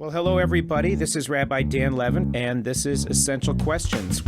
Well, hello, everybody. This is Rabbi Dan Levin, and this is Essential Questions.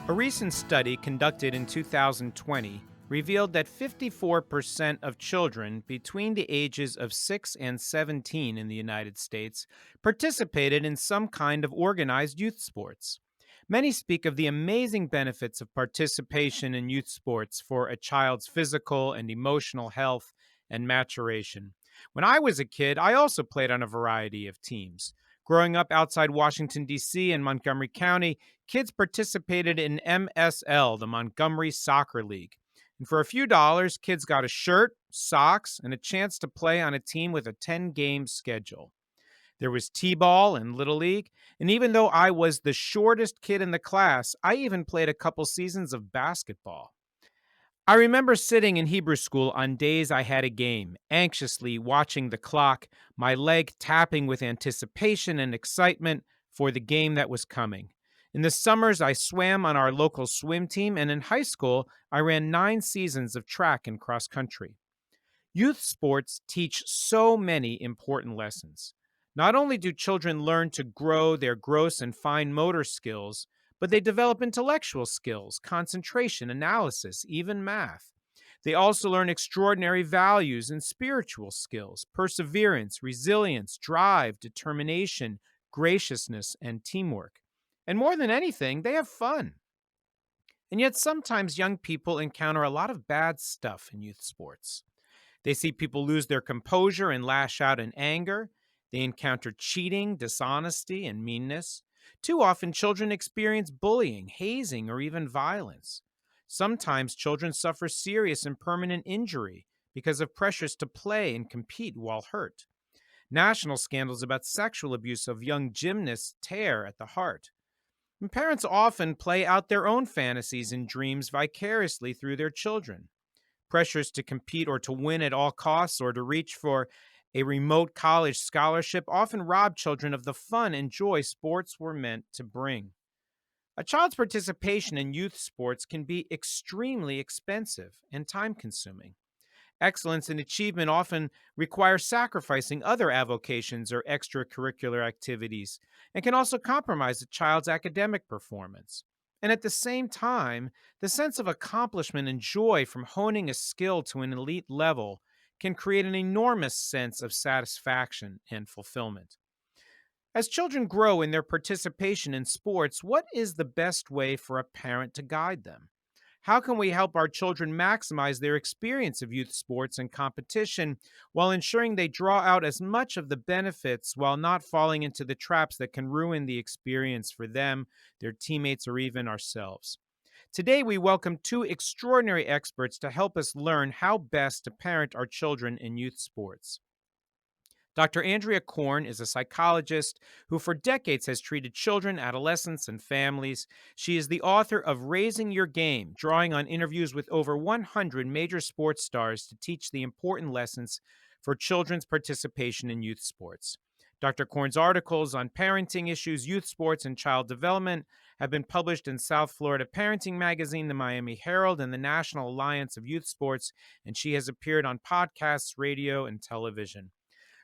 A recent study conducted in 2020 revealed that 54% of children between the ages of 6 and 17 in the United States participated in some kind of organized youth sports. Many speak of the amazing benefits of participation in youth sports for a child's physical and emotional health and maturation. When I was a kid, I also played on a variety of teams. Growing up outside Washington, D.C. and Montgomery County, kids participated in MSL, the Montgomery Soccer League. And for a few dollars, kids got a shirt, socks, and a chance to play on a team with a 10-game schedule. There was t-ball and Little League, and even though I was the shortest kid in the class, I even played a couple seasons of basketball. I remember sitting in Hebrew school on days I had a game, anxiously watching the clock, my leg tapping with anticipation and excitement for the game that was coming. In the summers, I swam on our local swim team, and in high school, I ran 9 seasons of track and cross country. Youth sports teach so many important lessons. Not only do children learn to grow their gross and fine motor skills, but they develop intellectual skills, concentration, analysis, even math. They also learn extraordinary values and spiritual skills, perseverance, resilience, drive, determination, graciousness, and teamwork. And more than anything, they have fun. And yet sometimes young people encounter a lot of bad stuff in youth sports. They see people lose their composure and lash out in anger. They encounter cheating, dishonesty, and meanness. Too often, children experience bullying, hazing, or even violence. Sometimes children suffer serious and permanent injury because of pressures to play and compete while hurt. National scandals about sexual abuse of young gymnasts tear at the heart. And parents often play out their own fantasies and dreams vicariously through their children. Pressures to compete or to win at all costs or to reach for a remote college scholarship often rob children of the fun and joy sports were meant to bring. A child's participation in youth sports can be extremely expensive and time-consuming. Excellence and achievement often require sacrificing other avocations or extracurricular activities and can also compromise a child's academic performance. And at the same time, the sense of accomplishment and joy from honing a skill to an elite level can create an enormous sense of satisfaction and fulfillment. As children grow in their participation in sports, what is the best way for a parent to guide them? How can we help our children maximize their experience of youth sports and competition while ensuring they draw out as much of the benefits while not falling into the traps that can ruin the experience for them, their teammates, or even ourselves? Today, we welcome 2 extraordinary experts to help us learn how best to parent our children in youth sports. Dr. Andrea Korn is a psychologist who for decades has treated children, adolescents, and families. She is the author of Raising Your Game, drawing on interviews with over 100 major sports stars to teach the important lessons for children's participation in youth sports. Dr. Korn's articles on parenting issues, youth sports, and child development have been published in South Florida Parenting Magazine, the Miami Herald, and the National Alliance of Youth Sports, and she has appeared on podcasts, radio, and television.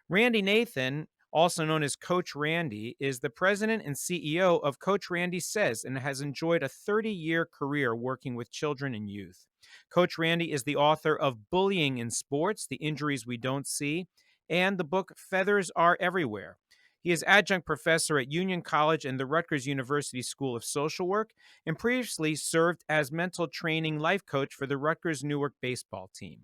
Randy Nathan, also known as Coach Randy, is the president and CEO of Coach Randy Says and has enjoyed a 30-year career working with children and youth. Coach Randy is the author of Bullying in Sports, The Injuries We Don't See, and the book Feathers Are Everywhere. He is adjunct professor at Union College and the Rutgers University School of Social Work, and previously served as mental training life coach for the Rutgers Newark baseball team.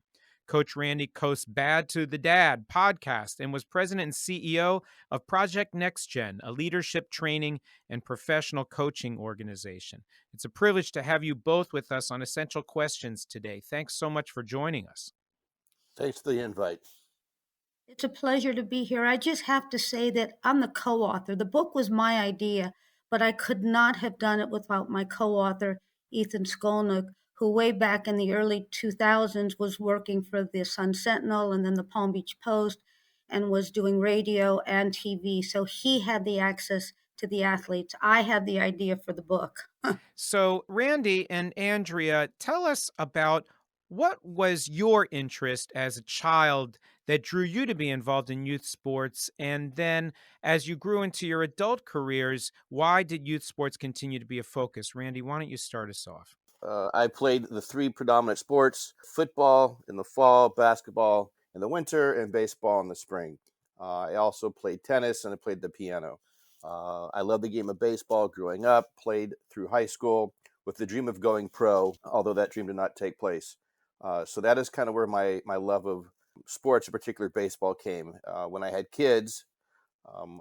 Coach Randy hosts Bad to the Dad podcast and was president and CEO of Project NextGen, a leadership training and professional coaching organization. It's a privilege to have you both with us on Essential Questions today. Thanks so much for joining us. Thanks for the invite. It's a pleasure to be here. I just have to say that I'm the co-author. The book was my idea, but I could not have done it without my co-author, Ethan Skolnick, who way back in the early 2000s was working for the Sun Sentinel and then the Palm Beach Post and was doing radio and TV. So he had the access to the athletes. I had the idea for the book. So, Randy and Andrea, tell us about what was your interest as a child that drew you to be involved in youth sports? And then, as you grew into your adult careers, why did youth sports continue to be a focus? Randy, why don't you start us off? I played the three predominant sports: football in the fall, basketball in the winter, and baseball in the spring. I also played tennis and I played the piano. I loved the game of baseball growing up, played through high school with the dream of going pro, although that dream did not take place. So that is kind of where my love of sports, in particular baseball, came. When I had kids,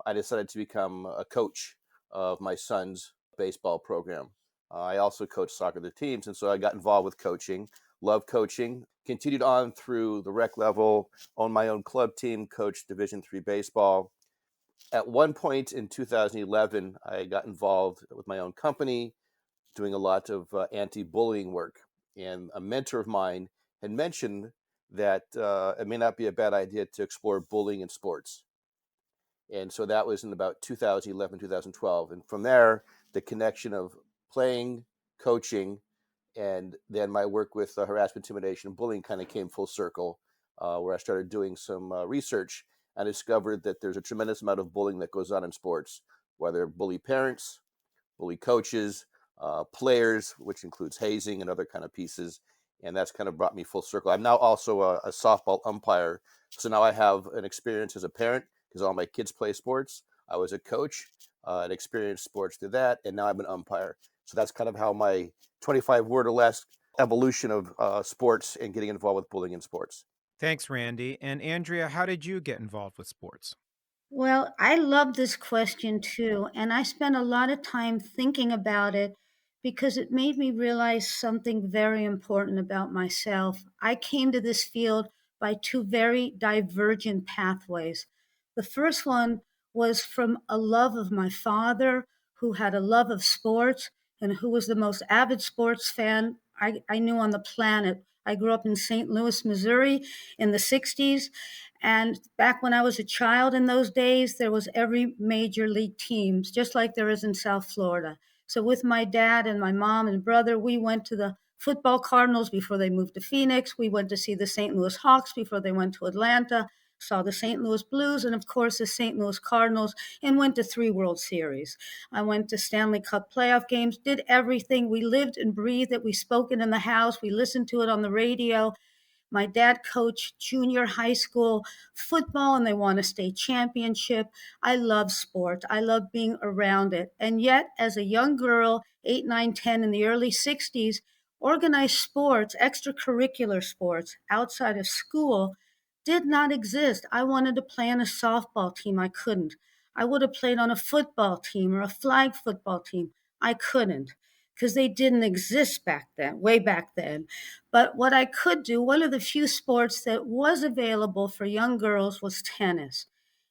I decided to become a coach of my son's baseball program. I also coach soccer the teams, and so I got involved with coaching. Love coaching. Continued on through the rec level. Owned my own club team. Coached Division III baseball. At one point in 2011, I got involved with my own company, doing a lot of anti-bullying work. And a mentor of mine had mentioned that it may not be a bad idea to explore bullying in sports. And so that was in about 2011, 2012. And from there, the connection of playing, coaching, and then my work with harassment, intimidation, and bullying kind of came full circle, where I started doing some research and discovered that there's a tremendous amount of bullying that goes on in sports, whether bully parents, bully coaches, players, which includes hazing and other kind of pieces. And that's kind of brought me full circle. I'm now also a softball umpire. So now I have an experience as a parent because all my kids play sports. I was a coach and experienced sports through that. And now I'm an umpire. So that's kind of how my 25 word or less evolution of sports and getting involved with bullying in sports. Thanks, Randy. And Andrea, how did you get involved with sports? Well, I love this question too, and I spent a lot of time thinking about it because it made me realize something very important about myself. I came to this field by two very divergent pathways. The first one was from a love of my father, who had a love of sports and who was the most avid sports fan I knew on the planet. I grew up in St. Louis, Missouri in the 60s. And back when I was a child in those days, there was every major league teams, just like there is in South Florida. So with my dad and my mom and brother, we went to the football Cardinals before they moved to Phoenix. We went to see the St. Louis Hawks before they went to Atlanta, saw the St. Louis Blues, and of course the St. Louis Cardinals, and went to 3 World Series. I went to Stanley Cup playoff games, did everything. We lived and breathed it. We spoke it in the house. We listened to it on the radio. My dad coached junior high school football and they won a state championship. I love sport. I love being around it. And yet, as a young girl, 8, 9, 10 in the early 60s, organized sports, extracurricular sports outside of school did not exist. I wanted to play on a softball team. I couldn't. I would have played on a football team or a flag football team. I couldn't because they didn't exist back then, way back then. But what I could do, one of the few sports that was available for young girls was tennis.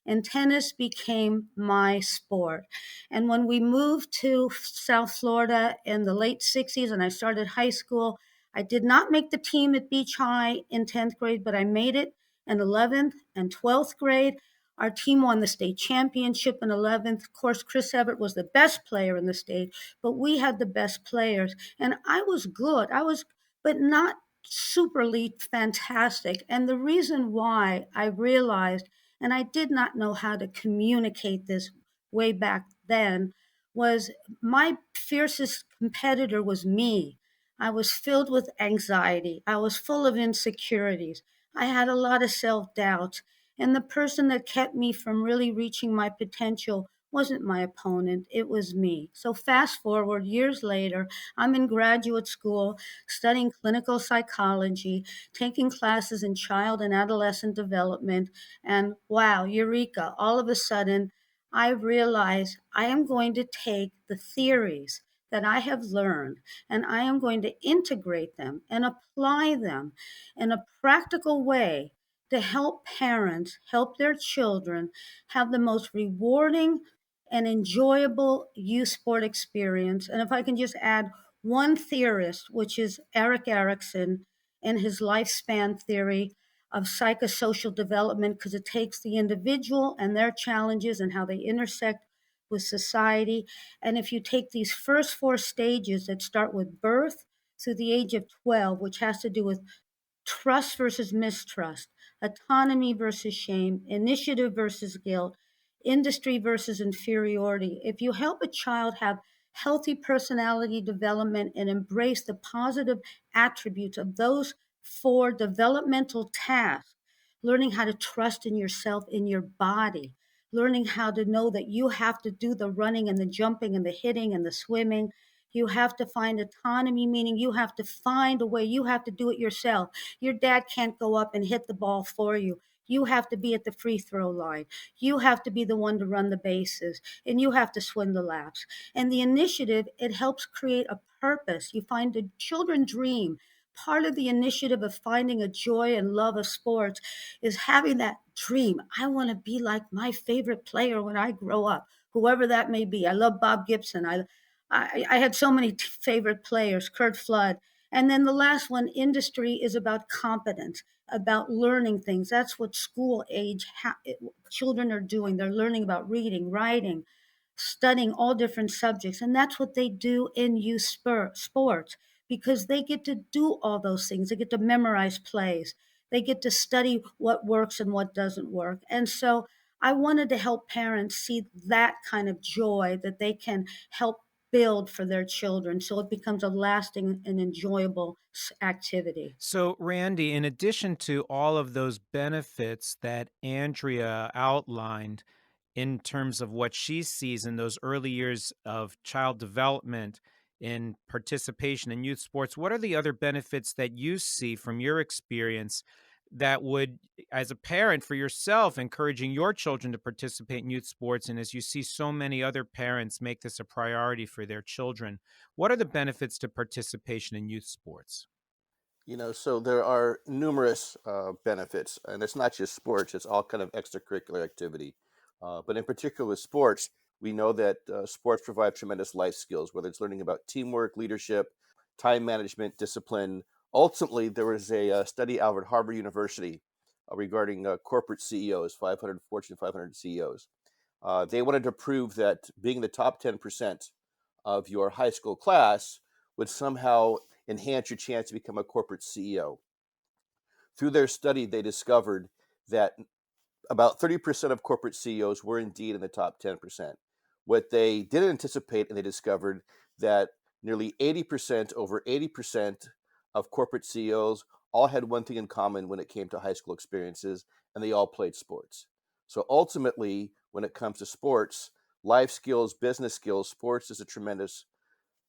And tennis became my sport. And when we moved to South Florida in the late 60s and I started high school, I did not make the team at Beach High in 10th grade, but I made it in 11th and 12th grade. Our team won the state championship in 11th. Of course, Chris Everett was the best player in the state, but we had the best players. And I was good. But not superly fantastic. And the reason why I realized, and I did not know how to communicate this way back then, was my fiercest competitor was me. I was filled with anxiety. I was full of insecurities. I had a lot of self doubt. And the person that kept me from really reaching my potential wasn't my opponent, it was me. So, fast forward years later, I'm in graduate school studying clinical psychology, taking classes in child and adolescent development. And wow, eureka, all of a sudden, I realized I am going to take the theories that I have learned and I am going to integrate them and apply them in a practical way to help parents help their children have the most rewarding and enjoyable youth sport experience. And if I can just add one theorist, which is Eric Erickson, in his lifespan theory of psychosocial development, because it takes the individual and their challenges and how they intersect with society. And if you take these first four stages that start with birth through the age of 12, which has to do with trust versus mistrust, autonomy versus shame, initiative versus guilt, industry versus inferiority. If you help a child have healthy personality development and embrace the positive attributes of those four developmental tasks, learning how to trust in yourself, in your body, learning how to know that you have to do the running and the jumping and the hitting and the swimming. You have to find autonomy, meaning you have to find a way, you have to do it yourself. Your dad can't go up and hit the ball for you. You have to be at the free throw line. You have to be the one to run the bases, and you have to swim the laps. And the initiative, it helps create a purpose. You find the children dream. Part of the initiative of finding a joy and love of sports is having that dream. I want to be like my favorite player when I grow up, whoever that may be. I love Bob Gibson. I had so many favorite players, Kurt Flood. And then the last one, industry, is about competence, about learning things. That's what school age children are doing. They're learning about reading, writing, studying all different subjects. And that's what they do in youth sports because they get to do all those things. They get to memorize plays. They get to study what works and what doesn't work. And so I wanted to help parents see that kind of joy that they can help build for their children so it becomes a lasting and enjoyable activity. So, Randy, in addition to all of those benefits that Andrea outlined in terms of what she sees in those early years of child development in participation in youth sports, what are the other benefits that you see from your experience that would, as a parent for yourself, encouraging your children to participate in youth sports? And as you see so many other parents make this a priority for their children, what are the benefits to participation in youth sports? So there are numerous benefits, and it's not just sports; it's all kind of extracurricular activity. But in particular, with sports, we know that sports provide tremendous life skills, whether it's learning about teamwork, leadership, time management, discipline. Ultimately, there was a study out at Harvard University regarding corporate CEOs, 500 Fortune 500 CEOs. They wanted to prove that being the top 10% of your high school class would somehow enhance your chance to become a corporate CEO. Through their study, they discovered that about 30% of corporate CEOs were indeed in the top 10%. What they didn't anticipate, and they discovered that nearly 80%, over 80% of corporate CEOs all had one thing in common when it came to high school experiences, and they all played sports. So ultimately, when it comes to sports, life skills, business skills, sports is a tremendous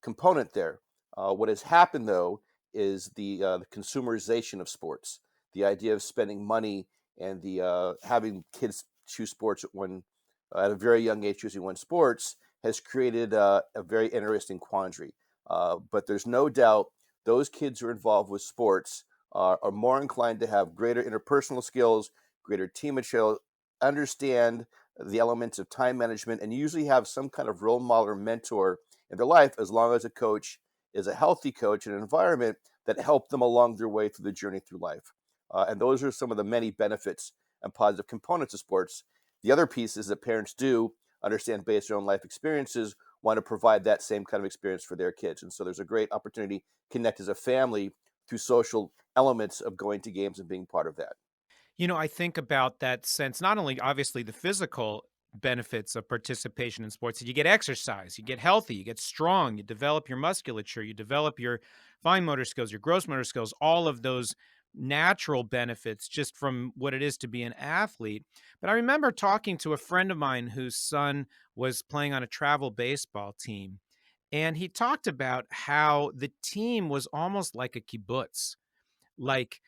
component there. What has happened, though, is the consumerization of sports, the idea of spending money and the having kids choose sports at a very young age, choosing one sports has created a very interesting quandary. But there's no doubt those kids who are involved with sports are more inclined to have greater interpersonal skills, greater team skills, understand the elements of time management, and usually have some kind of role model or mentor in their life, as long as a coach is a healthy coach in an environment that helped them along their way through the journey through life. And those are some of the many benefits and positive components of sports. The other piece is that parents do understand, based on their own life experiences, want to provide that same kind of experience for their kids. And so there's a great opportunity to connect as a family through social elements of going to games and being part of that. I think about that sense, not only obviously the physical benefits of participation in sports, you get exercise, you get healthy, you get strong, you develop your musculature, you develop your fine motor skills, your gross motor skills, all of those natural benefits just from what it is to be an athlete. But I remember talking to a friend of mine whose son was playing on a travel baseball team, and he talked about how the team was almost like a kibbutz. Like,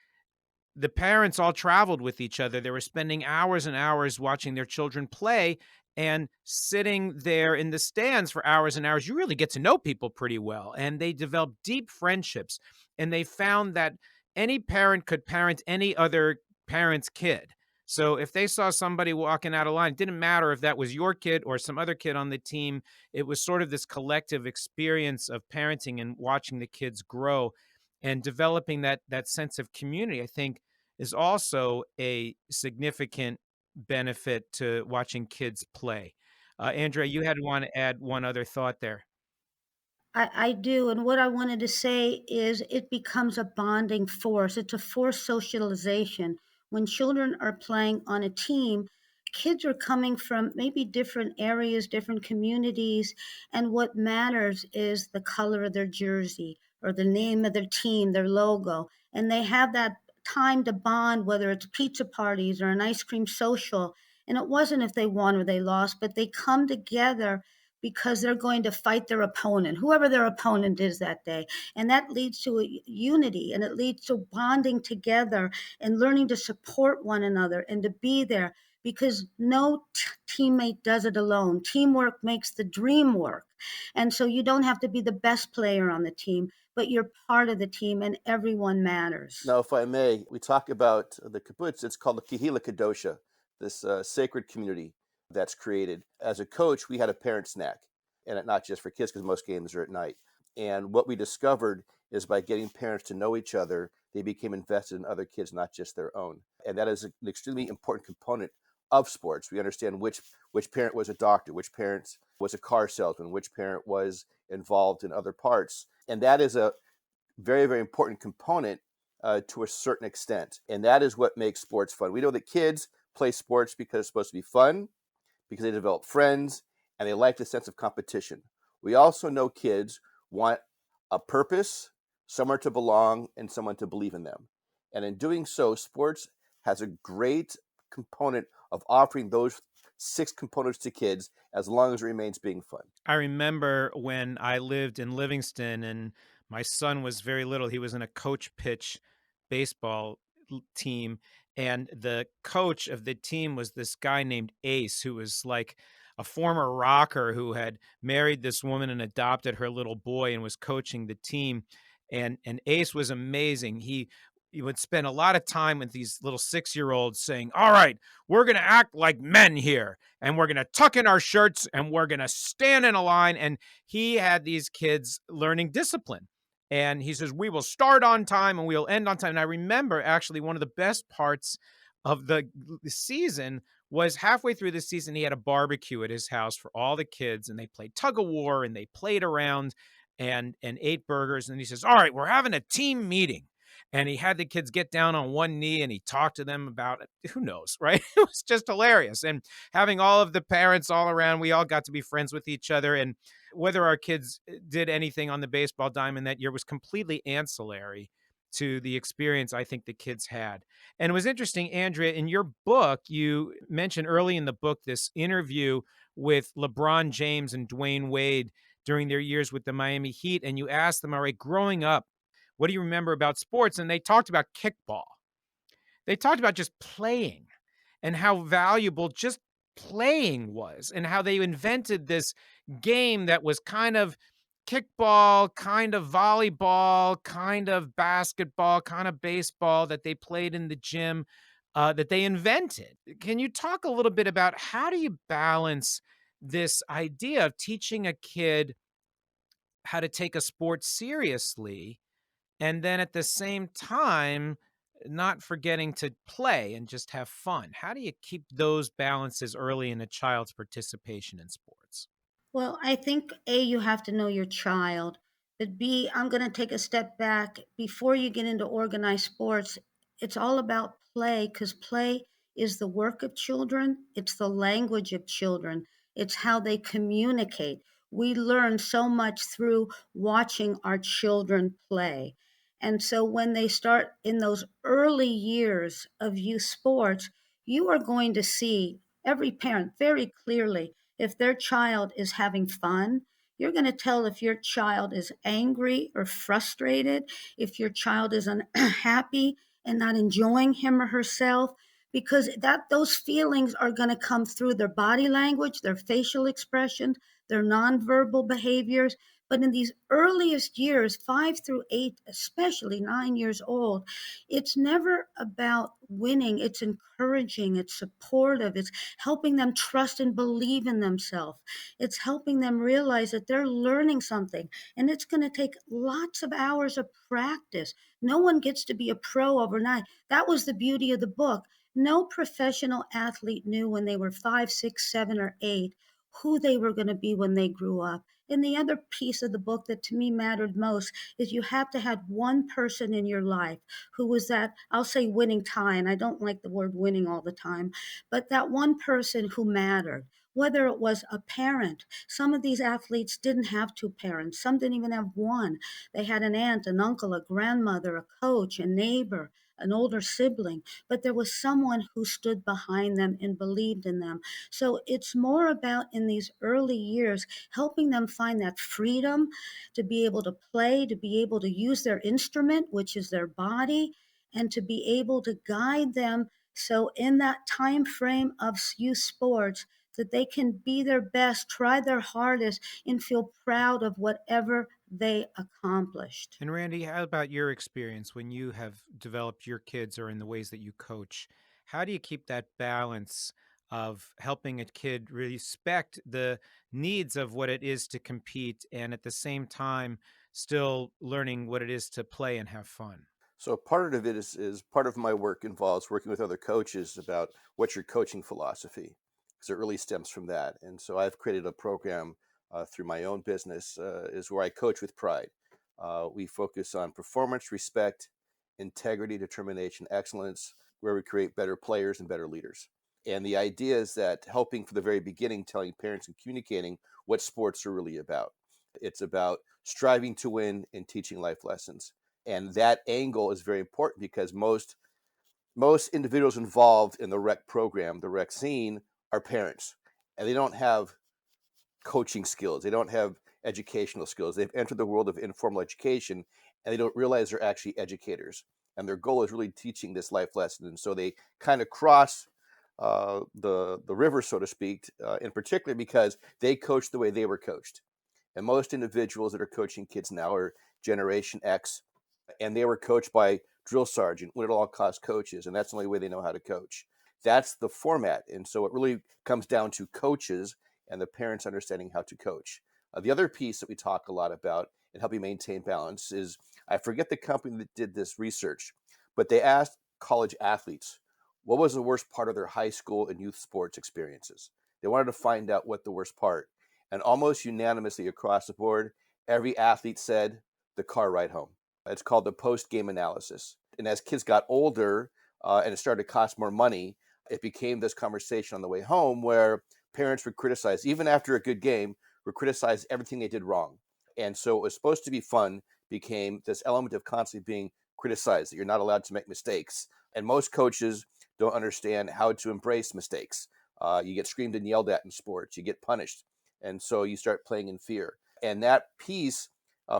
the parents all traveled with each other. They were spending hours and hours watching their children play and sitting there in the stands for hours and hours. You really get to know people pretty well. And they developed deep friendships. And they found that any parent could parent any other parent's kid. So if they saw somebody walking out of line, it didn't matter if that was your kid or some other kid on the team. It was sort of this collective experience of parenting and watching the kids grow and developing that sense of community. I think is also a significant benefit to watching kids play. Andrea, you had want to add one other thought there. I do. And what I wanted to say is it becomes a bonding force. It's a forced socialization. When children are playing on a team, kids are coming from maybe different areas, different communities. And what matters is the color of their jersey or the name of their team, their logo. And they have that time to bond, whether it's pizza parties or an ice cream social. And it wasn't if they won or they lost, but they come together because they're going to fight their opponent, whoever their opponent is that day. And that leads to a unity, and it leads to bonding together and learning to support one another and to be there, because no teammate does it alone. Teamwork makes the dream work. And so you don't have to be the best player on the team, but you're part of the team and everyone matters. Now, if I may, we talk about the kibbutz. It's called the Kehila Kadosha, this sacred community that's created. As a coach, we had a parent snack, and not just for kids, because most games are at night. And what we discovered is by getting parents to know each other, they became invested in other kids, not just their own. And that is an extremely important component of sports. We understand which parent was a doctor, which parent was a car salesman, which parent was involved in other parts. And that is a very, very important component to a certain extent. And that is what makes sports fun. We know that kids play sports because it's supposed to be fun, because they develop friends, and they like the sense of competition. We also know kids want a purpose, somewhere to belong, and someone to believe in them. And in doing so, sports has a great component of offering those 6 components to kids as long as it remains being fun. I remember when I lived in Livingston and my son was very little. He was in a coach pitch baseball team. And the coach of the team was this guy named Ace, who was like a former rocker who had married this woman and adopted her little boy and was coaching the team. And Ace was amazing. He would spend a lot of time with these little 6-year-olds saying, "All right, we're going to act like men here, and we're going to tuck in our shirts, and we're going to stand in a line." And he had these kids learning discipline. And he says, "We will start on time and we'll end on time." And I remember actually one of the best parts of the season was halfway through the season, he had a barbecue at his house for all the kids, and they played tug of war and they played around and ate burgers. And he says, "All right, we're having a team meeting." And he had the kids get down on one knee and he talked to them about it. Who knows, right? It was just hilarious. And having all of the parents all around, we all got to be friends with each other. And whether our kids did anything on the baseball diamond that year was completely ancillary to the experience I think the kids had. And it was interesting, Andrea, in your book, you mentioned early in the book this interview with LeBron James and Dwayne Wade during their years with the Miami Heat. And you asked them, all right, growing up, what do you remember about sports? And they talked about kickball. They talked about just playing and how valuable just playing was, and how they invented this game that was kind of kickball, kind of volleyball, kind of basketball, kind of baseball that they played in the gym, that they invented. Can you talk a little bit about how do you balance this idea of teaching a kid how to take a sport seriously and then at the same time not forgetting to play and just have fun? How do you keep those balances early in a child's participation in sports? Well, I think A, you have to know your child. But B, I'm going to take a step back. Before you get into organized sports, it's all about play, because play is the work of children, it's the language of children, it's how they communicate. We learn so much through watching our children play. And so when they start in those early years of youth sports, you are going to see every parent very clearly if their child is having fun. You're going to tell if your child is angry or frustrated, if your child is unhappy and not enjoying him or herself, because that those feelings are going to come through their body language, their facial expressions, their nonverbal behaviors. But in these earliest years, 5 through 8, especially 9 years old, it's never about winning. It's encouraging, it's supportive, it's helping them trust and believe in themselves. It's helping them realize that they're learning something, and it's going to take lots of hours of practice. No one gets to be a pro overnight. That was the beauty of the book. No professional athlete knew when they were 5, 6, 7, or 8 who they were going to be when they grew up. And the other piece of the book that to me mattered most is you have to have one person in your life who was that, I'll say winning tie, and I don't like the word winning all the time, but that one person who mattered. Whether it was a parent, some of these athletes didn't have two parents, some didn't even have one. They had an aunt, an uncle, a grandmother, a coach, a neighbor, an older sibling, but there was someone who stood behind them and believed in them. So it's more about in these early years helping them find that freedom to be able to play, to be able to use their instrument, which is their body, and to be able to guide them. So in that time frame of youth sports, that they can be their best, try their hardest, and feel proud of whatever they accomplished. And Randy, how about your experience when you have developed your kids or in the ways that you coach? How do you keep that balance of helping a kid respect the needs of what it is to compete and at the same time still learning what it is to play and have fun? So part of it is part of my work involves working with other coaches about what's your coaching philosophy, because it really stems from that. And so I've created a program through my own business is where I coach with pride. We focus on performance, respect, integrity, determination, excellence, where we create better players and better leaders. And the idea is that helping from the very beginning, telling parents and communicating what sports are really about. It's about striving to win and teaching life lessons. And that angle is very important because most individuals involved in the rec program, the rec scene, are parents, and they don't have coaching skills. They don't have educational skills. They've entered the world of informal education, and they don't realize they're actually educators. And their goal is really teaching this life lesson. And so they kind of cross the river, so to speak, in particular because they coach the way they were coached. And most individuals that are coaching kids now are Generation X, and they were coached by drill sergeant, win at all cost coaches, and that's the only way they know how to coach. That's the format, and so it really comes down to coaches and the parents understanding how to coach. The other piece that we talk a lot about in helping maintain balance is, I forget the company that did this research, but they asked college athletes what was the worst part of their high school and youth sports experiences. They wanted to find out what the worst part, and almost unanimously across the board, every athlete said the car ride home. It's called the post-game analysis. And as kids got older and it started to cost more money, it became this conversation on the way home where parents would criticize, even after a good game, would criticize everything they did wrong. And so it was supposed to be fun, became this element of constantly being criticized, that you're not allowed to make mistakes. And most coaches don't understand how to embrace mistakes. You get screamed and yelled at in sports, you get punished. And so you start playing in fear. And that piece,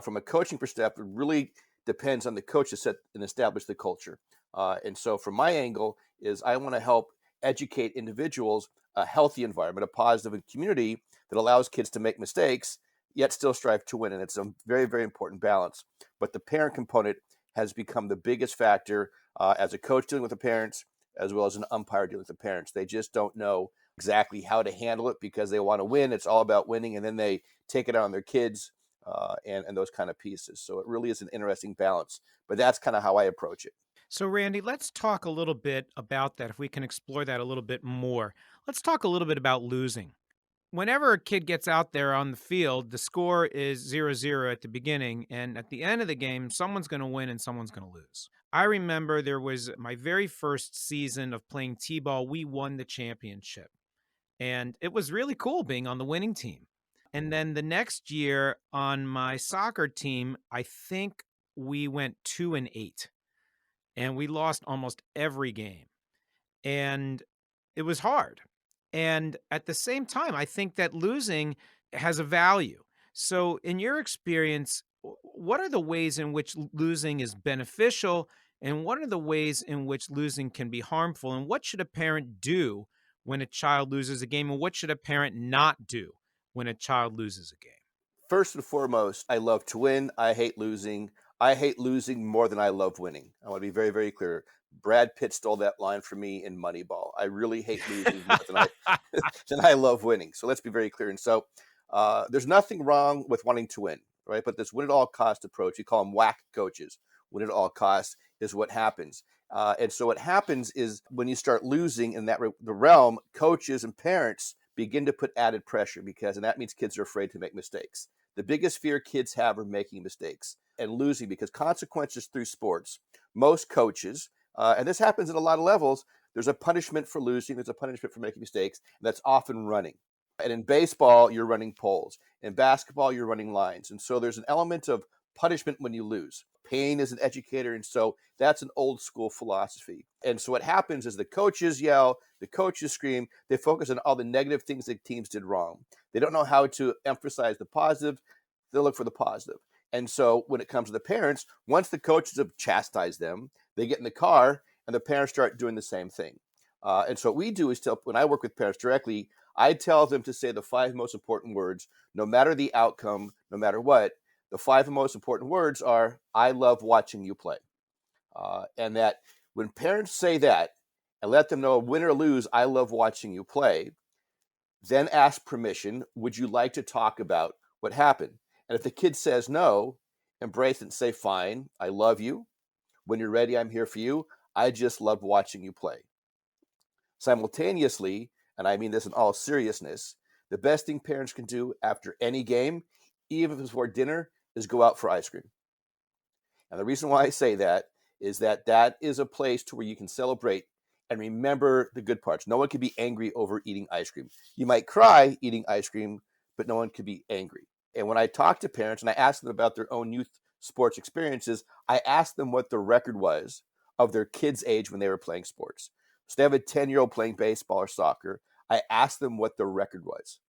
from a coaching perspective, really depends on the coach to set and establish the culture. And so from my angle is I want to help educate individuals a healthy environment, a positive community that allows kids to make mistakes, yet still strive to win. And it's a very, very important balance. But the parent component has become the biggest factor as a coach dealing with the parents, as well as an umpire dealing with the parents. They just don't know exactly how to handle it because they want to win. It's all about winning. And then they take it out on their kids and those kind of pieces. So it really is an interesting balance. But that's kind of how I approach it. So, Randy, let's talk a little bit about that, if we can explore that a little bit more. Let's talk a little bit about losing. Whenever a kid gets out there on the field, the score is 0-0 at the beginning, and at the end of the game, someone's going to win and someone's going to lose. I remember there was my very first season of playing T-ball. We won the championship, and it was really cool being on the winning team. And then the next year on my soccer team, I think we went 2-8, and we lost almost every game. And it was hard. And at the same time, I think that losing has a value. So, in your experience, what are the ways in which losing is beneficial, and what are the ways in which losing can be harmful? And what should a parent do when a child loses a game, and what should a parent not do when a child loses a game? First and foremost, I love to win. I hate losing. I hate losing more than I love winning. I want to be very, very clear. Brad Pitt stole that line from me in Moneyball. I really hate losing more than I love winning. So let's be very clear. And so there's nothing wrong with wanting to win, right? But this win at all cost approach, we call them whack coaches. Win at all costs is what happens. And so what happens is when you start losing in that the realm, coaches and parents begin to put added pressure, and that means kids are afraid to make mistakes. The biggest fear kids have are making mistakes and losing, because consequences through sports, most coaches, and this happens at a lot of levels, there's a punishment for losing, there's a punishment for making mistakes, and that's often running. And in baseball, you're running poles. In basketball, you're running lines. And so there's an element of punishment when you lose. Pain is an educator, and so that's an old school philosophy. And so what happens is the coaches yell, the coaches scream, they focus on all the negative things that teams did wrong. They don't know how to emphasize the positive, they look for the positive. And so when it comes to the parents, once the coaches have chastised them, they get in the car and the parents start doing the same thing. And so what we do is when I work with parents directly, I tell them to say the 5 most important words, no matter the outcome, no matter what. The 5 most important words are, I love watching you play. And that when parents say that and let them know, win or lose, I love watching you play, then ask permission, would you like to talk about what happened? And if the kid says no, embrace it and say, fine, I love you. When you're ready, I'm here for you. I just love watching you play. Simultaneously, and I mean this in all seriousness, the best thing parents can do after any game, even if it's before dinner, is go out for ice cream. And the reason why I say that is that is a place to where you can celebrate and remember the good parts. No one can be angry over eating ice cream. You might cry eating ice cream, but no one can be angry. And when I talk to parents and I ask them about their own youth sports experiences, I ask them what the record was of their kids' age when they were playing sports. So they have a 10-year-old playing baseball or soccer. I asked them what the record was.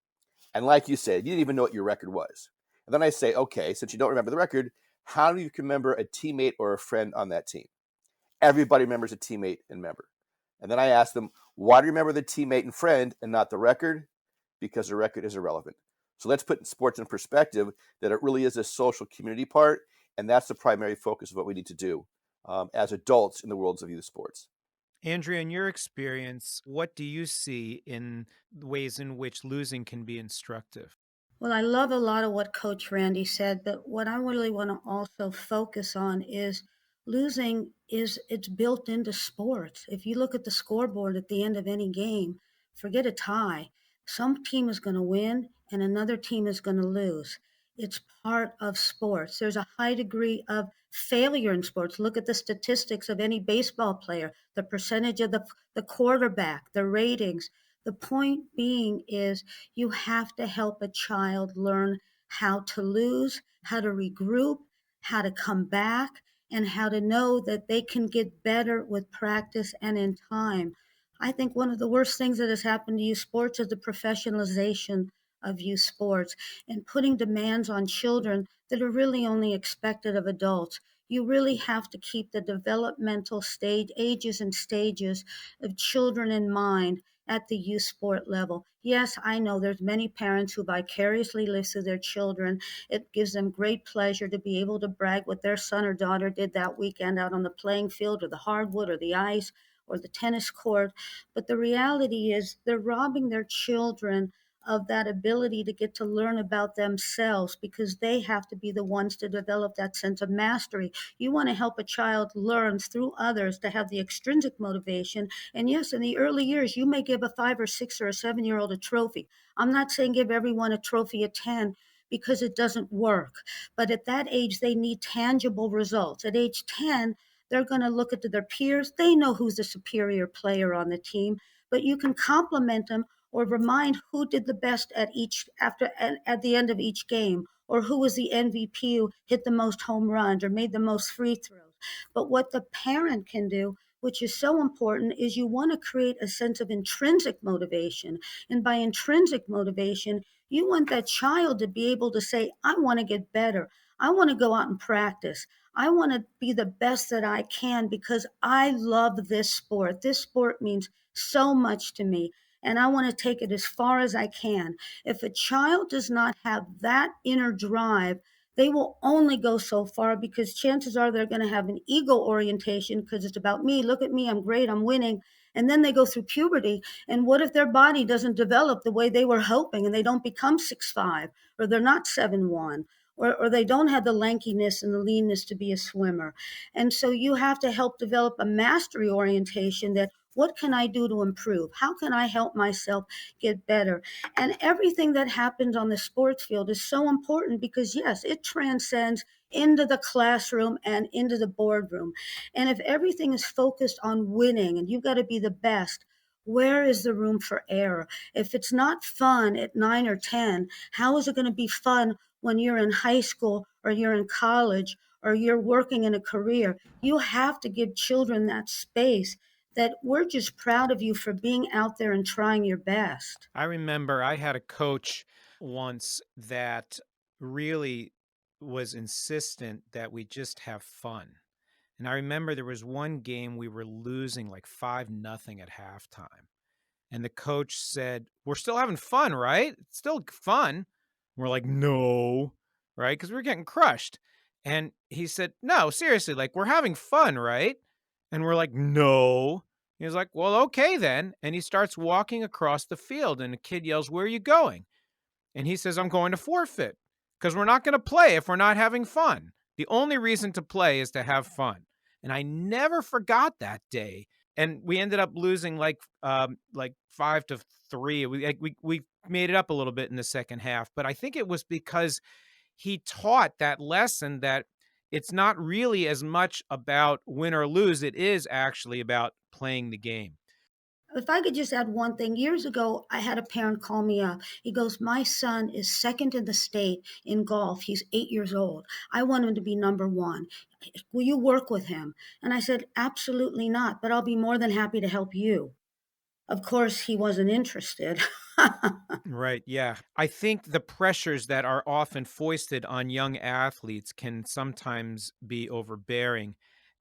And like you said, you didn't even know what your record was. And then I say, okay, since you don't remember the record, how do you remember a teammate or a friend on that team? Everybody remembers a teammate and member. And then I ask them, why do you remember the teammate and friend and not the record? Because the record is irrelevant. So let's put sports in perspective, that it really is a social community part. And that's the primary focus of what we need to do as adults in the worlds of youth sports. Andrea, in your experience, what do you see in ways in which losing can be instructive? Well, I love a lot of what Coach Randy said, but what I really want to also focus on is it's built into sports. If you look at the scoreboard at the end of any game, forget a tie. Some team is going to win and another team is going to lose. It's part of sports. There's a high degree of failure in sports. Look at the statistics of any baseball player, the percentage of the quarterback, the ratings. The point being is you have to help a child learn how to lose, how to regroup, how to come back, and how to know that they can get better with practice and in time. I think one of the worst things that has happened to youth sports is the professionalization of youth sports and putting demands on children that are really only expected of adults. You really have to keep the developmental ages and stages of children in mind at the youth sport level. Yes, I know there's many parents who vicariously live through their children. It gives them great pleasure to be able to brag what their son or daughter did that weekend out on the playing field or the hardwood or the ice or the tennis court. But the reality is they're robbing their children of that ability to get to learn about themselves, because they have to be the ones to develop that sense of mastery. You want to help a child learn through others to have the extrinsic motivation. And yes, in the early years, you may give a 5 or 6 or a 7-year-old a trophy. I'm not saying give everyone a trophy at 10, because it doesn't work. But at that age, they need tangible results. At age 10, they're going to look at their peers. They know who's the superior player on the team, but you can compliment them or remind who did the best at the end of each game, or who was the MVP who hit the most home runs or made the most free throws. But what the parent can do, which is so important, is you want to create a sense of intrinsic motivation. And by intrinsic motivation, you want that child to be able to say, I want to get better. I want to go out and practice. I want to be the best that I can because I love this sport. This sport means so much to me, and I want to take it as far as I can. If a child does not have that inner drive, they will only go so far, because chances are they're going to have an ego orientation because it's about me. Look at me. I'm great. I'm winning. And then they go through puberty. And what if their body doesn't develop the way they were hoping and they don't become 6'5", or they're not 7'1"? Or they don't have the lankiness and the leanness to be a swimmer. And so you have to help develop a mastery orientation that What can I do to improve? How can I help myself get better? And everything that happens on the sports field is so important because, yes, it transcends into the classroom and into the boardroom. And if everything is focused on winning and you've got to be the best, where is the room for error? If it's not fun at 9 or 10, how is it going to be fun when you're in high school or you're in college or you're working in a career? You have to give children that space that we're just proud of you for being out there and trying your best. I remember I had a coach once that really was insistent that we just have fun. And I remember there was one game we were losing like 5-0 at halftime. And the coach said, "We're still having fun, right? It's still fun." We're like, "No," right? Because we were getting crushed. And he said, "No, seriously, like we're having fun, right?" And we're like, "No." He was like, "Well, okay then." And he starts walking across the field, and the kid yells, "Where are you going?" And he says, "I'm going to forfeit because we're not going to play if we're not having fun. The only reason to play is to have fun." And I never forgot that day. And we ended up losing like 5-3. We made it up a little bit in the second half, but I think it was because he taught that lesson that it's not really as much about win or lose. It is actually about playing the game. If I could just add one thing, years ago, I had a parent call me up. He goes, "My son is second in the state in golf. He's 8 years old. I want him to be number one. Will you work with him?" And I said, "Absolutely not, but I'll be more than happy to help you." Of course, he wasn't interested. Right. Yeah. I think the pressures that are often foisted on young athletes can sometimes be overbearing.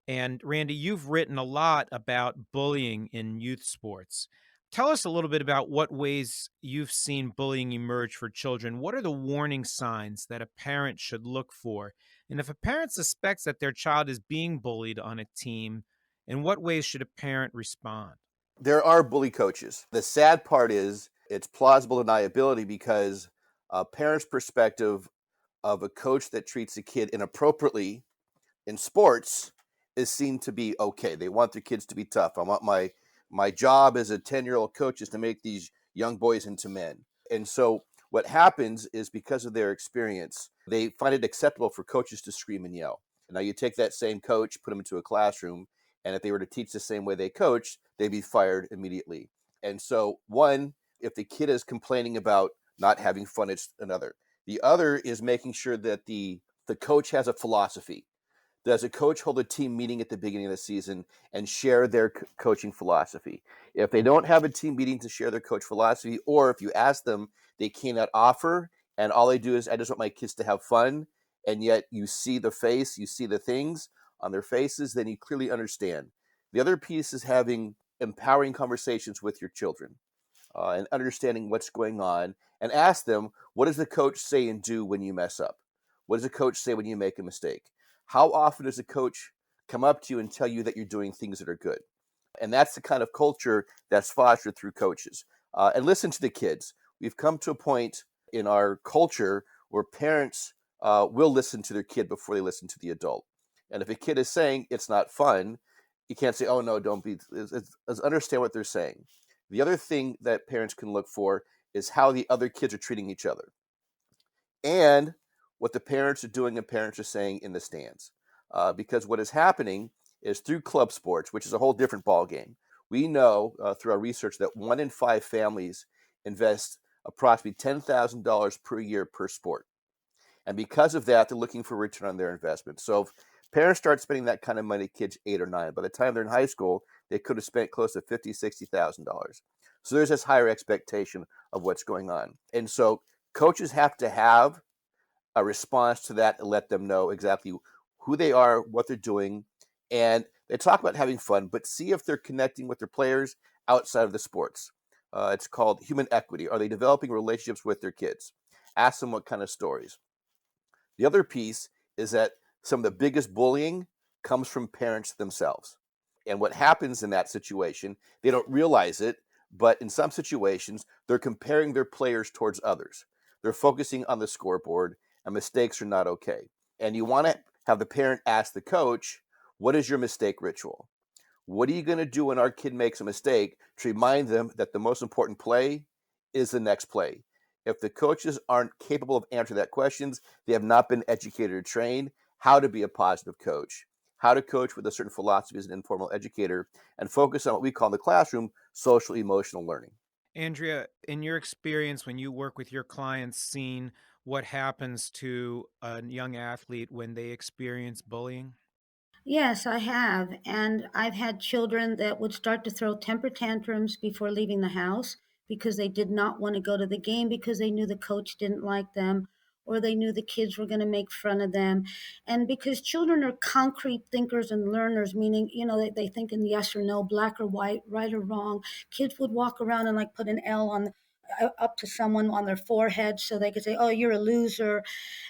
And Randy, you've written a lot about bullying in youth sports. Tell us a little bit about what ways you've seen bullying emerge for children. What are the warning signs that a parent should look for? And if a parent suspects that their child is being bullied on a team, in what ways should a parent respond? There are bully coaches. The sad part is it's plausible deniability because a parent's perspective of a coach that treats a kid inappropriately in sports is seen to be okay. They want their kids to be tough. I want my job as a 10-year-old coach is to make these young boys into men. And so what happens is because of their experience, they find it acceptable for coaches to scream and yell. Now you take that same coach, put them into a classroom, and if they were to teach the same way they coach, they'd be fired immediately. And so one, if the kid is complaining about not having fun, it's another. The other is making sure that the coach has a philosophy. Does a coach hold a team meeting at the beginning of the season and share their coaching philosophy? If they don't have a team meeting to share their coach philosophy, or if you ask them, they cannot offer, and all they do is, "I just want my kids to have fun," and yet you see the face, you see the things on their faces, then you clearly understand. The other piece is having empowering conversations with your children and understanding what's going on, and ask them, what does the coach say and do when you mess up? What does the coach say when you make a mistake? How often does a coach come up to you and tell you that you're doing things that are good? And that's the kind of culture that's fostered through coaches. And listen to the kids. We've come to a point in our culture where parents will listen to their kid before they listen to the adult. And if a kid is saying it's not fun, you can't say, "Oh no, don't be." Let's understand what they're saying. The other thing that parents can look for is how the other kids are treating each other, and what the parents are doing and parents are saying in the stands. Because what is happening is through club sports, which is a whole different ballgame. We know through our research that 1 in 5 families invest approximately $10,000 per year per sport. And because of that, they're looking for a return on their investment. So if parents start spending that kind of money at kids 8 or 9, by the time they're in high school, they could have spent close to $50,000, $60,000. So there's this higher expectation of what's going on. And so coaches have to have a response to that and let them know exactly who they are, what they're doing. And they talk about having fun, but see if they're connecting with their players outside of the sports. It's called human equity. Are they developing relationships with their kids? Ask them what kind of stories. The other piece is that some of the biggest bullying comes from parents themselves. And what happens in that situation, they don't realize it, but in some situations, they're comparing their players towards others. They're focusing on the scoreboard, and mistakes are not okay. And you want to have the parent ask the coach, what is your mistake ritual? What are you going to do when our kid makes a mistake to remind them that the most important play is the next play? If the coaches aren't capable of answering that questions, they have not been educated or trained how to be a positive coach, how to coach with a certain philosophy as an informal educator, and focus on what we call in the classroom social emotional learning. Andrea, in your experience when you work with your clients, seen what happens to a young athlete when they experience bullying? Yes, I have. And I've had children that would start to throw temper tantrums before leaving the house because they did not want to go to the game because they knew the coach didn't like them or they knew the kids were going to make fun of them. And because children are concrete thinkers and learners, meaning, they think in yes or no, black or white, right or wrong. Kids would walk around and like put an L on up to someone on their forehead so they could say, oh, you're a loser.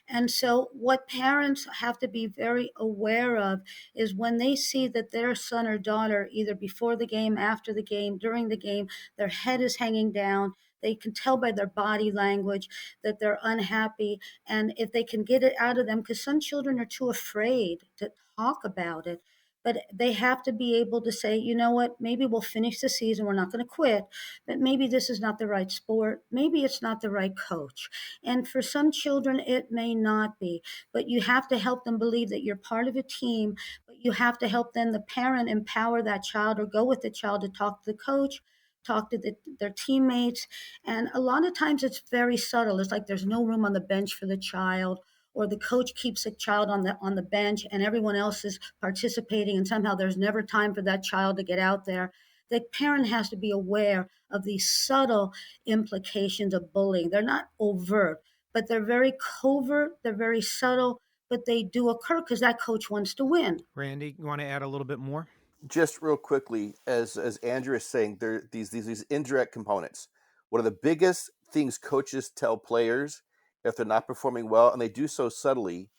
And so, what parents have to be very aware of is when they see that their son or daughter, either before the game, after the game, during the game, their head is hanging down. They can tell by their body language that they're unhappy. And if they can get it out of them, because some children are too afraid to talk about it, but they have to be able to say, you know what, maybe we'll finish the season. We're not going to quit, but maybe this is not the right sport. Maybe it's not the right coach. And for some children, it may not be, but you have to help them believe that you're part of a team, but you have to help then the parent empower that child or go with the child to talk to the coach, talk to their teammates. And a lot of times it's very subtle. It's like there's no room on the bench for the child, or the coach keeps a child on the bench and everyone else is participating and somehow there's never time for that child to get out there. The parent has to be aware of these subtle implications of bullying. They're not overt, but they're very covert, they're very subtle, but they do occur because that coach wants to win. Randy, you want to add a little bit more? Just real quickly, as Andrea is saying, there are these indirect components. One of the biggest things coaches tell players if they're not performing well, and they do so subtly,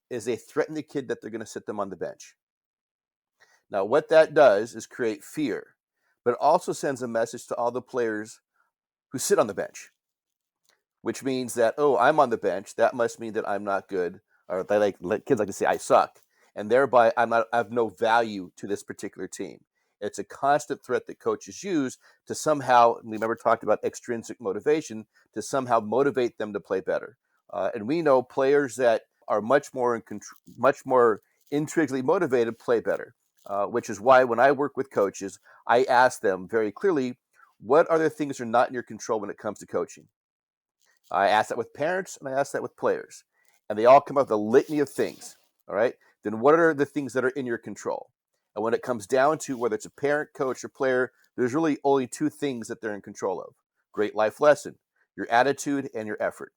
is they threaten the kid that they're going to sit them on the bench. Now, what that does is create fear, but it also sends a message to all the players who sit on the bench, which means that, oh, I'm on the bench. That must mean that I'm not good. Or they kids like to say, I suck. And thereby I have no value to this particular team. It's a constant threat that coaches use to somehow, we remember talked about extrinsic motivation, to somehow motivate them to play better. And we know players that are much more intrinsically motivated play better, which is why when I work with coaches, I ask them very clearly, what are the things that are not in your control when it comes to coaching? I ask that with parents and I ask that with players. And they all come up with a litany of things. All right. Then what are the things that are in your control? And when it comes down to whether it's a parent, coach, or player, there's really only two things that they're in control of. Great life lesson, your attitude and your effort.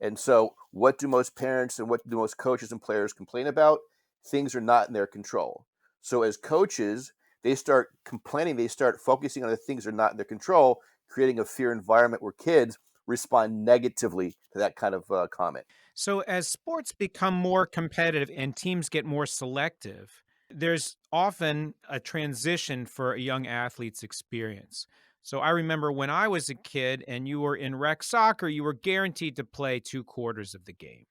And so, what do most parents and what do most coaches and players complain about? Things are not in their control. So, as coaches, they start complaining, they start focusing on the things that are not in their control, creating a fear environment where kids respond negatively to that kind of comment. So, as sports become more competitive and teams get more selective, there's often a transition for a young athlete's experience. So, I remember when I was a kid and you were in rec soccer, you were guaranteed to play 2 quarters of the game.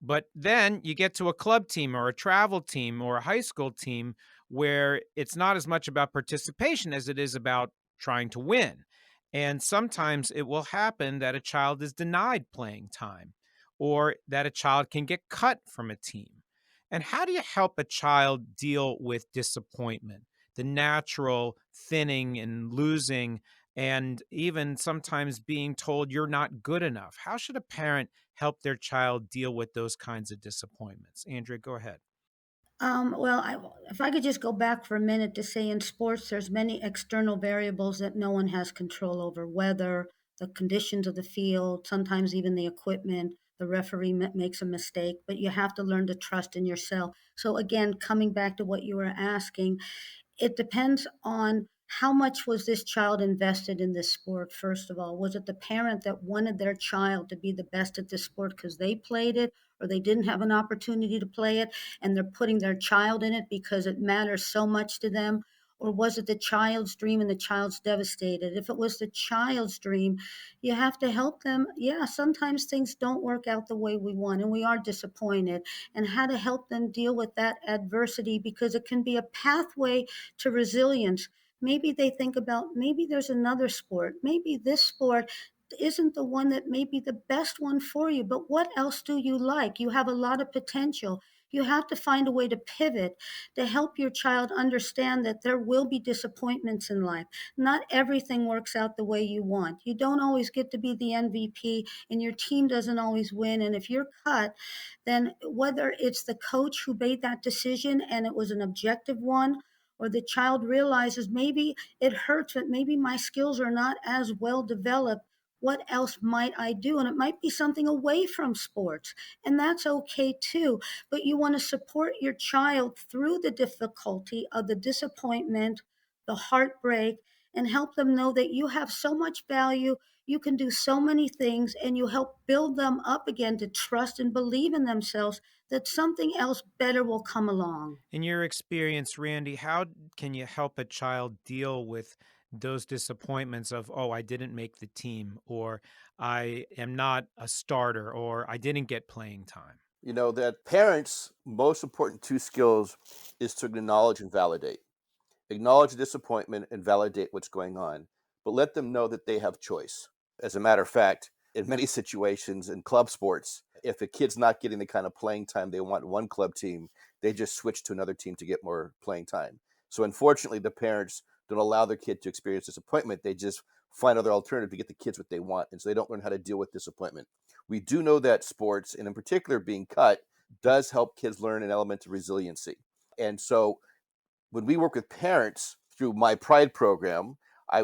But then you get to a club team or a travel team or a high school team where it's not as much about participation as it is about trying to win. And sometimes it will happen that a child is denied playing time or that a child can get cut from a team. And how do you help a child deal with disappointment, the natural thinning and losing, and even sometimes being told you're not good enough? How should a parent help their child deal with those kinds of disappointments? Andrea, go ahead. If I could just go back for a minute to say in sports, there's many external variables that no one has control over: weather, the conditions of the field, sometimes even the equipment. The referee makes a mistake, but you have to learn to trust in yourself. So again, coming back to what you were asking, it depends on how much was this child invested in this sport. First of all, was it the parent that wanted their child to be the best at this sport because they played it or they didn't have an opportunity to play it and they're putting their child in it because it matters so much to them? Or was it the child's dream and the child's devastated? If it was the child's dream, you have to help them. Yeah, sometimes things don't work out the way we want and we are disappointed, and how to help them deal with that adversity, because it can be a pathway to resilience. Maybe they think about, maybe there's another sport, maybe this sport isn't the one that may be the best one for you, but what else do you like? You have a lot of potential. You have to find a way to pivot to help your child understand that there will be disappointments in life. Not everything works out the way you want. You don't always get to be the MVP, and your team doesn't always win. And if you're cut, then whether it's the coach who made that decision and it was an objective one, or the child realizes maybe it hurts, but maybe my skills are not as well developed, what else might I do? And it might be something away from sports, and that's okay too. But you want to support your child through the difficulty of the disappointment, the heartbreak, and help them know that you have so much value. You can do so many things, and you help build them up again to trust and believe in themselves that something else better will come along. In your experience, Randy, how can you help a child deal with those disappointments of, oh, I didn't make the team, or I am not a starter, or I didn't get playing time? You know, that parents' most important two skills is to acknowledge and validate. Acknowledge the disappointment and validate what's going on, but let them know that they have choice. As a matter of fact, in many situations in club sports, if a kid's not getting the kind of playing time they want in one club team, they just switch to another team to get more playing time. So unfortunately, the parents don't allow their kid to experience disappointment. They just find other alternative to get the kids what they want, and so they don't learn how to deal with disappointment. We do know that sports, and in particular being cut, does help kids learn an element of resiliency. And so when we work with parents through my Pride program,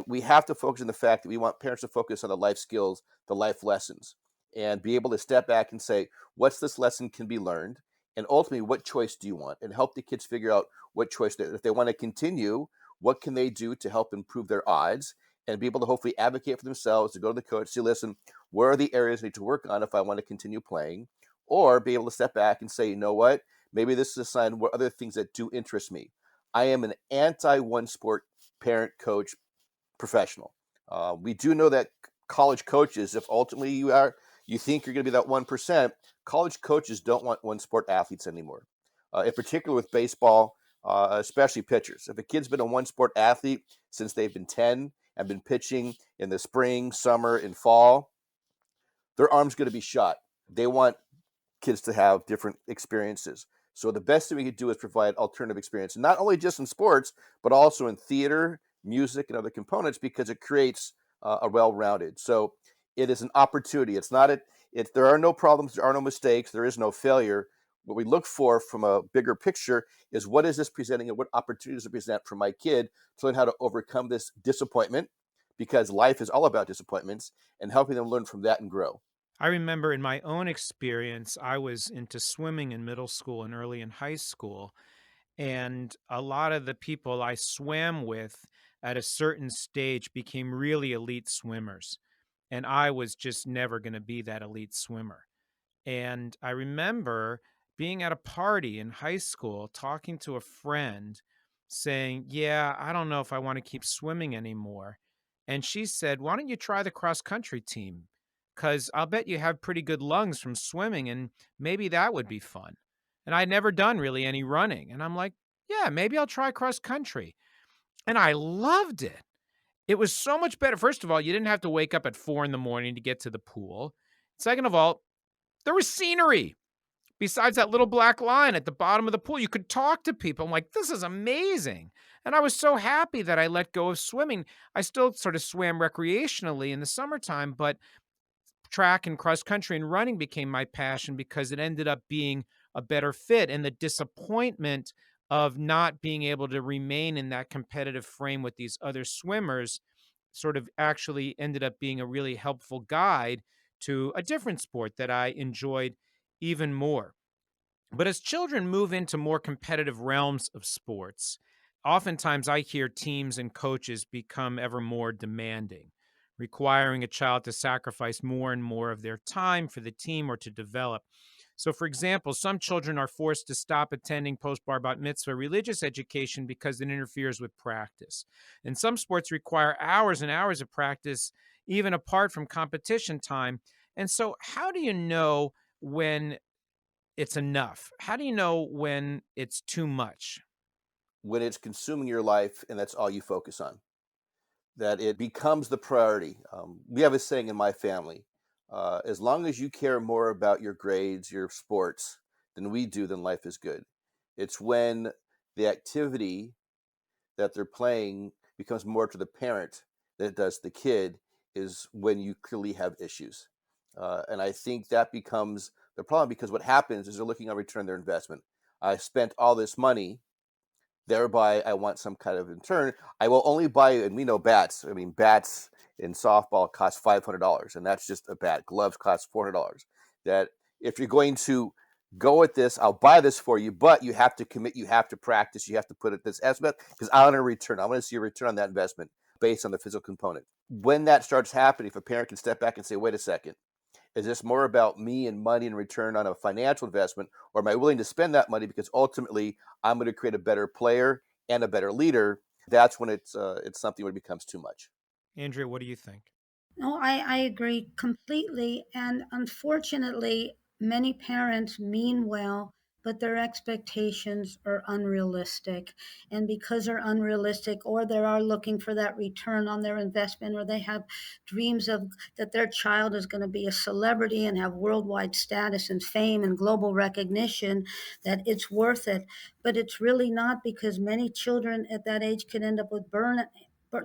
we have to focus on the fact that we want parents to focus on the life skills, the life lessons, and be able to step back and say, what's this lesson can be learned? And ultimately, what choice do you want? And help the kids figure out what choice, if they want to continue, what can they do to help improve their odds, and be able to hopefully advocate for themselves, to go to the coach, say, listen, where are the areas I need to work on if I want to continue playing? Or be able to step back and say, you know what, maybe this is a sign what other things that do interest me. I am an anti-one sport parent, coach, professional. We do know that college coaches, if ultimately you think you're going to be that 1%, college coaches don't want one sport athletes anymore. In particular with baseball, especially pitchers. If a kid's been a one sport athlete since they've been 10 and been pitching in the spring, summer, and fall, their arm's going to be shot. They want kids to have different experiences. So the best thing we could do is provide alternative experience, not only just in sports, but also in theater, music, and other components, because it creates a well-rounded. So it is an opportunity. It's not there are no problems, there are no mistakes, there is no failure. What we look for from a bigger picture is, what is this presenting and what opportunities to present for my kid to learn how to overcome this disappointment, because life is all about disappointments, and helping them learn from that and grow. I remember in my own experience, I was into swimming in middle school and early in high school. And a lot of the people I swam with at a certain stage became really elite swimmers. And I was just never going to be that elite swimmer. And I remember being at a party in high school, talking to a friend saying, yeah, I don't know if I want to keep swimming anymore. And she said, why don't you try the cross country team? Because I'll bet you have pretty good lungs from swimming, and maybe that would be fun. And I'd never done really any running. And I'm like, yeah, maybe I'll try cross country. And I loved it. It was so much better. First of all, you didn't have to wake up at 4 in the morning to get to the pool. Second of all, there was scenery. Besides that little black line at the bottom of the pool, you could talk to people. I'm like, this is amazing. And I was so happy that I let go of swimming. I still sort of swam recreationally in the summertime, but track and cross country and running became my passion because it ended up being a better fit. And the disappointment of not being able to remain in that competitive frame with these other swimmers sort of actually ended up being a really helpful guide to a different sport that I enjoyed even more. But as children move into more competitive realms of sports, oftentimes I hear teams and coaches become ever more demanding, requiring a child to sacrifice more and more of their time for the team or to develop. So, for example, some children are forced to stop attending post-bar bat mitzvah religious education because it interferes with practice. And some sports require hours and hours of practice, even apart from competition time. And so, how do you know when it's enough? How do you know when it's too much? When it's consuming your life and that's all you focus on, that it becomes the priority. We have a saying in my family, as long as you care more about your grades, your sports than we do, then life is good. It's when the activity that they're playing becomes more to the parent than it does the kid is when you clearly have issues. And I think that becomes the problem, because what happens is they're looking to return their investment. I spent all this money, thereby I want some kind of return. I will only buy, and we know bats. I mean, bats in softball cost $500, and that's just a bat. Gloves cost $400. That if you're going to go at this, I'll buy this for you, but you have to commit, you have to practice, you have to put it this aspect, because I want a return. I want to see a return on that investment based on the physical component. When that starts happening, if a parent can step back and say, wait a second, is this more about me and money and return on a financial investment, or am I willing to spend that money because ultimately I'm going to create a better player and a better leader? That's when it's something when it becomes too much. Andrea, what do you think? No, I agree completely. And unfortunately, many parents mean well, but their expectations are unrealistic. And because they're unrealistic, or they are looking for that return on their investment, or they have dreams of that their child is going to be a celebrity and have worldwide status and fame and global recognition, that it's worth it. But it's really not, because many children at that age can end up with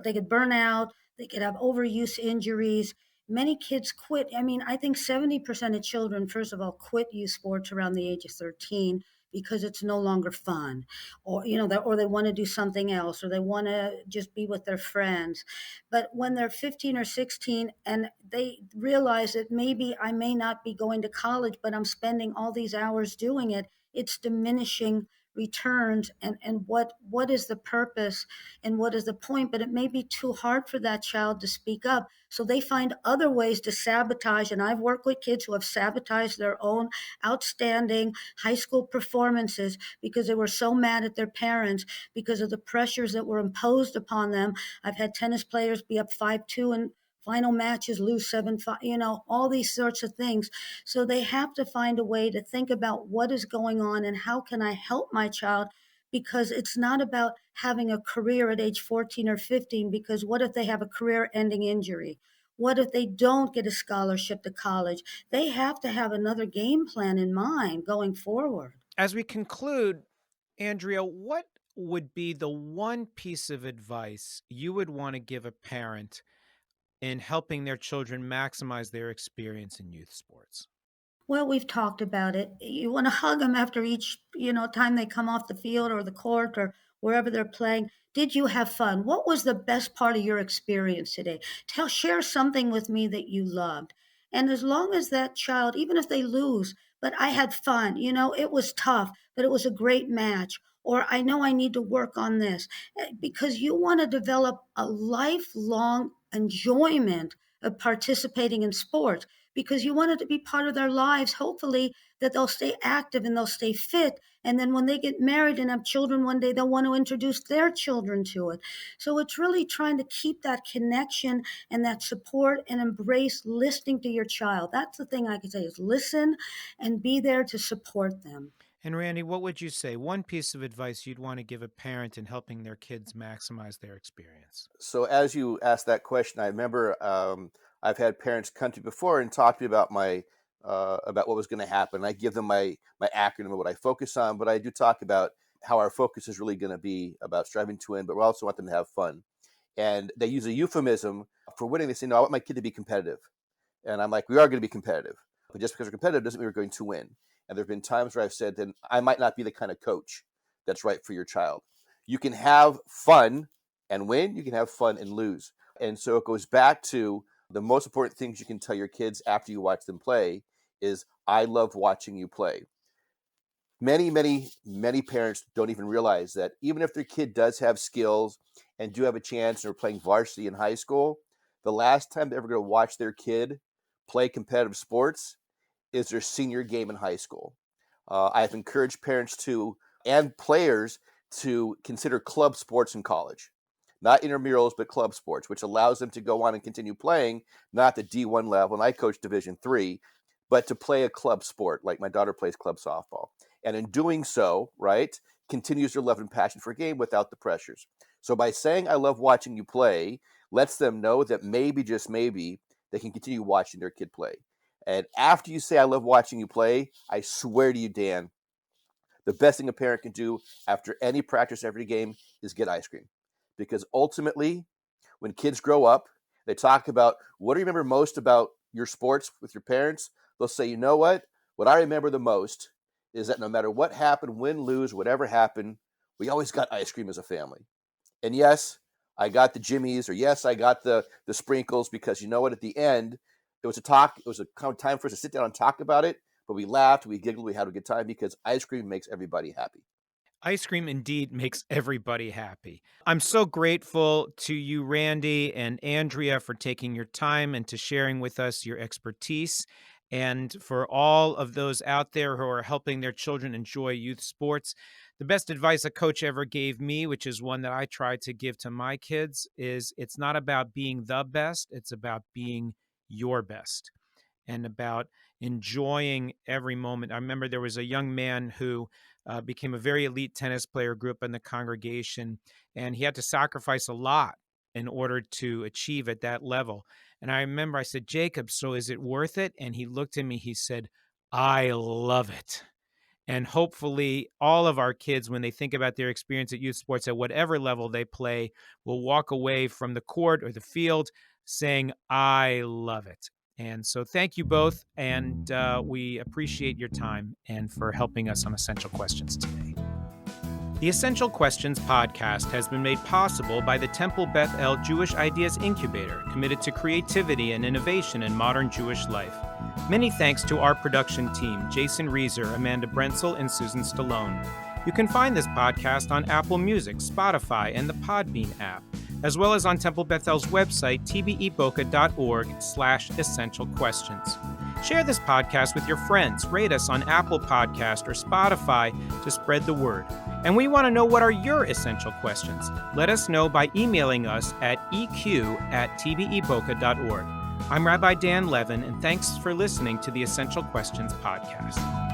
they could burn out, they could have overuse injuries. Many kids quit. I mean, I think 70% of children, first of all, quit youth sports around the age of 13 because it's no longer fun, or or they want to do something else, or they want to just be with their friends. But when they're 15 or 16 and they realize that maybe I may not be going to college, but I'm spending all these hours doing it, it's diminishing returns. And what is the purpose and what is the point? But it may be too hard for that child to speak up, so they find other ways to sabotage. And I've worked with kids who have sabotaged their own outstanding high school performances because they were so mad at their parents because of the pressures that were imposed upon them. I've had tennis players be up 5-2 and final matches, lose 7-5, all these sorts of things. So they have to find a way to think about what is going on and how can I help my child, because it's not about having a career at age 14 or 15, because what if they have a career-ending injury? What if they don't get a scholarship to college? They have to have another game plan in mind going forward. As we conclude, Andrea, what would be the one piece of advice you would want to give a parent in helping their children maximize their experience in youth sports? Well, we've talked about it. You want to hug them after each, time they come off the field or the court or wherever they're playing. Did you have fun? What was the best part of your experience today? Share something with me that you loved. And as long as that child, even if they lose, but I had fun, it was tough, but it was a great match. Or I know I need to work on this, because you want to develop a lifelong enjoyment of participating in sports, because you want it to be part of their lives, hopefully, that they'll stay active and they'll stay fit. And then when they get married and have children one day, they'll want to introduce their children to it. So it's really trying to keep that connection and that support and embrace listening to your child. That's the thing I could say, is listen and be there to support them. And Randy, what would you say? One piece of advice you'd want to give a parent in helping their kids maximize their experience? So as you asked that question, I remember I've had parents come to me before and talk to me about about what was going to happen. I give them my acronym of what I focus on, but I do talk about how our focus is really going to be about striving to win, but we also want them to have fun. And they use a euphemism for winning. They say, no, I want my kid to be competitive. And I'm like, we are going to be competitive. But just because we're competitive doesn't mean we're going to win. And there have been times where I've said, then I might not be the kind of coach that's right for your child. You can have fun and win. You can have fun and lose. And so it goes back to the most important things you can tell your kids after you watch them play is, I love watching you play. Many, many, many parents don't even realize that even if their kid does have skills and do have a chance and are playing varsity in high school, the last time they're ever going to watch their kid play competitive sports is their senior game in high school. I've encouraged parents and players to consider club sports in college, not intramurals, but club sports, which allows them to go on and continue playing, not the D1 level, and I coach Division III, but to play a club sport, like my daughter plays club softball. And in doing so, right, continues their love and passion for a game without the pressures. So by saying I love watching you play, lets them know that maybe, just maybe, they can continue watching their kid play. And after you say I love watching you play, I swear to you, Dan, the best thing a parent can do after any practice, every game, is get ice cream. Because ultimately, when kids grow up, they talk about, what do you remember most about your sports with your parents? They'll say, you know what? What I remember the most is that no matter what happened, win, lose, whatever happened, we always got ice cream as a family. And yes, I got the Jimmies, or yes, I got the sprinkles, because you know what? At the end, it was a time for us to sit down and talk about it, but we laughed, we giggled, we had a good time, because ice cream makes everybody happy. Ice cream indeed makes everybody happy. I'm so grateful to you, Randy and Andrea, for taking your time and to sharing with us your expertise, and for all of those out there who are helping their children enjoy youth sports. The best advice a coach ever gave me, which is one that I try to give to my kids, is it's not about being the best, it's about being your best, and about enjoying every moment. I remember there was a young man who became a very elite tennis player, grew up in the congregation, and he had to sacrifice a lot in order to achieve at that level. And I remember I said, Jacob, so is it worth it? And he looked at me, he said, I love it. And hopefully all of our kids, when they think about their experience at youth sports at whatever level they play, will walk away from the court or the field saying, I love it. And so thank you both, and we appreciate your time and for helping us on Essential Questions today. The Essential Questions podcast has been made possible by the Temple Beth El Jewish Ideas Incubator, committed to creativity and innovation in modern Jewish life. Many thanks to our production team, Jason Reeser, Amanda Brentzel, and Susan Stallone. You can find this podcast on Apple Music, Spotify, and the Podbean app, as well as on Temple Beth El's website, tbeboca.org/essential questions. Share this podcast with your friends, rate us on Apple Podcast or Spotify to spread the word. And we want to know, what are your essential questions? Let us know by emailing us at eq@tbeboca.org. I'm Rabbi Dan Levin, and thanks for listening to the Essential Questions podcast.